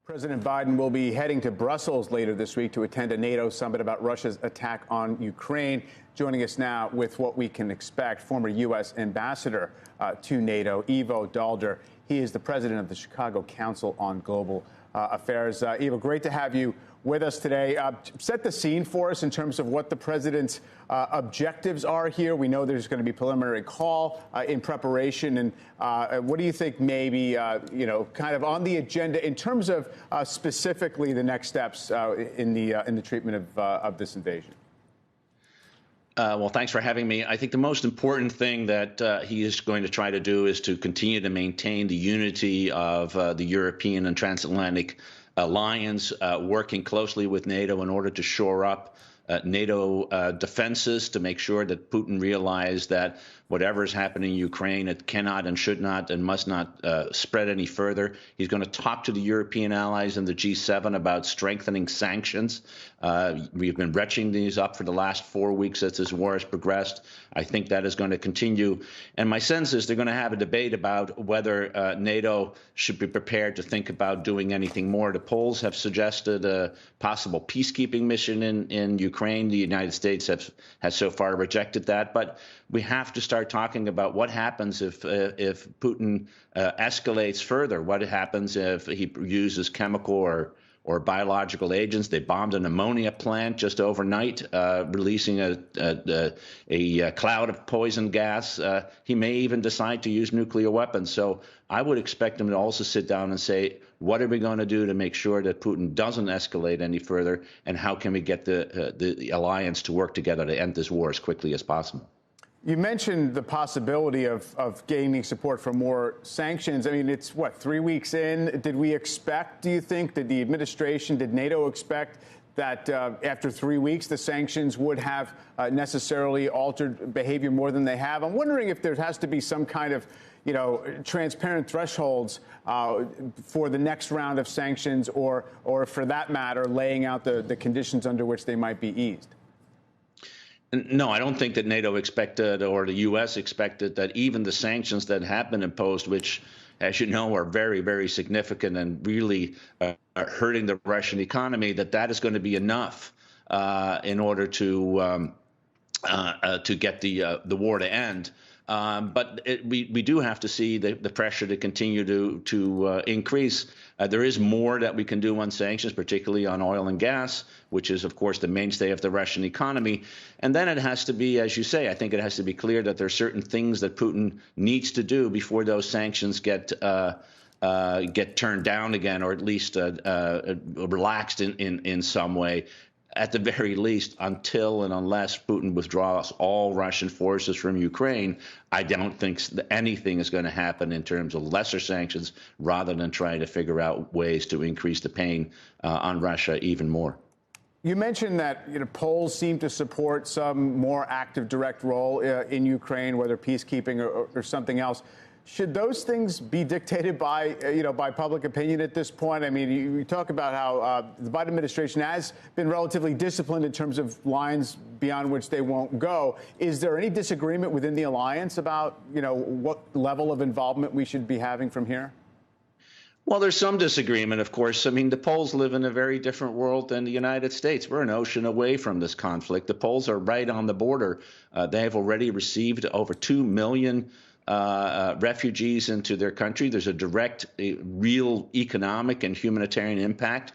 President Biden will be heading to Brussels later this week to attend a NATO summit about Russia's attack on Ukraine. Joining us now with what we can expect, former U.S. ambassador to NATO, Ivo Daalder. He is the president of the Chicago Council on Global Affairs. Ivo, great to have you with us today. Set the scene for us in terms of what the president's objectives are here. We know there's going to be a preliminary call in preparation. And what do you think maybe, kind of on the agenda in terms of specifically the next steps in the treatment of this invasion? Well, thanks for having me. I think the most important thing that he is going to try to do is to continue to maintain the unity of the European and transatlantic alliance, working closely with NATO in order to shore up NATO defenses, to make sure that Putin realized that whatever is happening in Ukraine, it cannot and should not and must not spread any further. He's going to talk to the European allies and the G7 about strengthening sanctions. We've been retching these up for the last 4 weeks as this war has progressed. I think that is going to continue. And my sense is they're going to have a debate about whether NATO should be prepared to think about doing anything more. The Poles have suggested a possible peacekeeping mission in Ukraine. The United States has so far rejected that. But we have to start talking about what happens if Putin escalates further. What happens if he uses chemical or biological agents? They bombed an ammonia plant just overnight, releasing a cloud of poison gas. He may even decide to use nuclear weapons. So I would expect him to also sit down and say, what are we going to do to make sure that Putin doesn't escalate any further? And how can we get the alliance to work together to end this war as quickly as possible? You mentioned the possibility of gaining support for more sanctions. I mean, it's what, 3 weeks in? Did we expect, do you think, did the administration, did NATO expect that after 3 weeks the sanctions would have necessarily altered behavior more than they have? I'm wondering if there has to be some kind of, transparent thresholds for the next round of sanctions or for that matter, laying out the conditions under which they might be eased. No, I don't think that NATO expected or the U.S. expected that even the sanctions that have been imposed, which, as you know, are very, very significant and really are hurting the Russian economy, that is going to be enough in order to get the war to end. But we do have to see the pressure to continue to increase. There is more that we can do on sanctions, particularly on oil and gas, which is, of course, the mainstay of the Russian economy. And then it has to be, as you say, I think it has to be clear that there are certain things that Putin needs to do before those sanctions get turned down again, or at least relaxed in some way. At the very least, until and unless Putin withdraws all Russian forces from Ukraine, I don't think anything is going to happen in terms of lesser sanctions, rather than trying to figure out ways to increase the pain on Russia even more. You mentioned that Poles seem to support some more active direct role in Ukraine, whether peacekeeping or something else. Should those things be dictated by, by public opinion at this point? I mean, you talk about how the Biden administration has been relatively disciplined in terms of lines beyond which they won't go. Is there any disagreement within the alliance about, what level of involvement we should be having from here? Well, there's some disagreement, of course. I mean, the Poles live in a very different world than the United States. We're an ocean away from this conflict. The Poles are right on the border. They have already received over 2 million refugees into their country. There's a direct, real economic and humanitarian impact.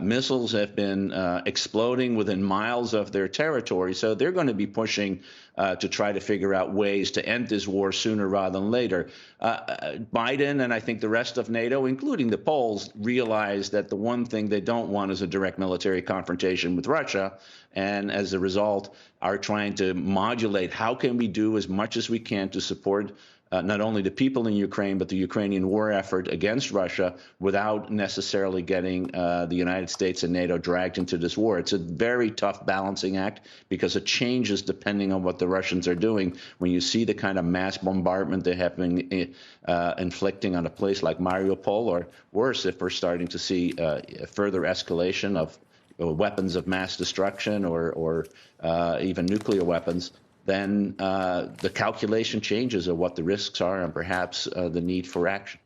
Missiles have been exploding within miles of their territory, so they're going to be pushing to try to figure out ways to end this war sooner rather than later. Biden and I think the rest of NATO, including the Poles, realize that the one thing they don't want is a direct military confrontation with Russia, and as a result are trying to modulate how can we do as much as we can to support not only the people in Ukraine, but the Ukrainian war effort against Russia without necessarily getting the United States and NATO dragged into this war. It's a very tough balancing act because it changes depending on what the Russians are doing. When you see the kind of mass bombardment they have been inflicting on a place like Mariupol, or worse, if we're starting to see further escalation of weapons of mass destruction or even nuclear weapons, then the calculation changes of what the risks are and perhaps the need for action.